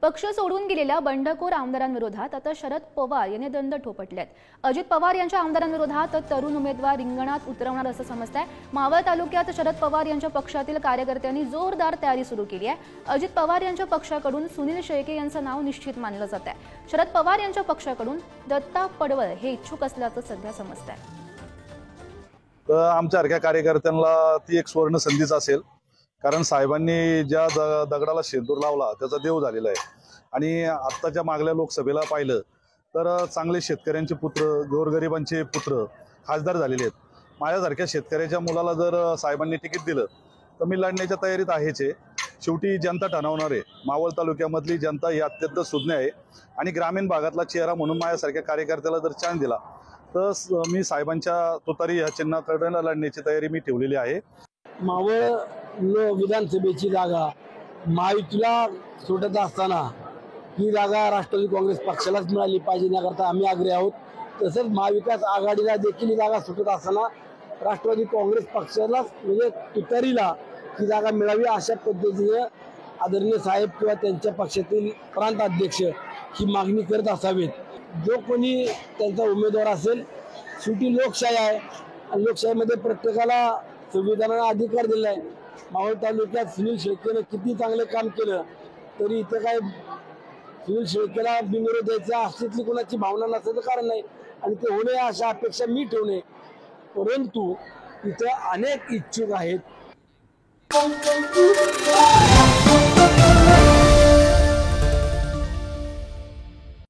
पक्ष सोडून गेलेल्या बंडखोर आमदारांविरोधात आता शरद पवार यांनी दंड ठोपटलेत। अजित पवार यांच्या आमदारांविरोधात तरुण उमेदवार रिंगणात उतरवणार असं समजतंय। मावळ तालुक्यात शरद पवार यांच्या पक्षातील कार्यकर्त्यांनी जोरदार तयारी सुरू केली आहे। अजित पवार यांच्या पक्षाकडून सुनील शेळके यांचं नाव निश्चित मानलं जात आहे। शरद पवार यांच्या पक्षाकडून दत्ता पडवळ हे इच्छुक असल्याचं सध्या समजतंय। आमच्यासारख्या कार्यकर्त्यांना ती एक सुवर्ण संधीच असेल, कारण साहेबांनी ज्या दगडाला शेंदूर लावला त्याचा देव झालेला आहे। आणि आत्ताच्या मागल्या लोकसभेला पाहिलं तर चांगले शेतकऱ्यांचे पुत्र, गोरगरिबांचे पुत्र खासदार झालेले आहेत। माझ्यासारख्या शेतकऱ्याच्या मुलाला जर साहेबांनी तिकीट दिलं तर मी लढण्याच्या तयारीत आहेच आहे। शेवटी जनता ठरवणार आहे। मावळ तालुक्यामधली जनता ही अत्यंत सुज्ञ आहे आणि ग्रामीण भागातला चेहरा म्हणून माझ्यासारख्या कार्यकर्त्याला जर चान्स दिला तर मी साहेबांच्या तुतारी या चिन्हाकडे लढण्याची तयारी मी ठेवलेली आहे। मावळ विधानसभेची जागा महायुतीला सोडत असताना ही जागा राष्ट्रवादी काँग्रेस पक्षालाच मिळाली पाहिजे याकरता आम्ही आग्रही आहोत। तसंच महाविकास आघाडीला देखील ही जागा सुटत असताना राष्ट्रवादी काँग्रेस पक्षाला म्हणजे तुतारीला ही जागा मिळावी अशा पद्धतीने आदरणीय साहेब किंवा त्यांच्या पक्षातील प्रांत अध्यक्ष ही मागणी करत असावेत। जो कोणी त्यांचा उमेदवार असेल, शेवटी लोकशाही आहे आणि लोकशाहीमध्ये प्रत्येकाला संविधानाने अधिकार दिला आहे। मावळ तालुक्यात सुनील शेळकेनं किती चांगले काम केलं तरी इथं काय सुनील शेळकेला बिनविरोध द्यायचा असल्यातली कोणाची भावना नसल्याचं कारण नाही आणि ते होणे अशा अपेक्षा मी ठेवणे। परंतु इथं अनेक इच्छुक आहेत।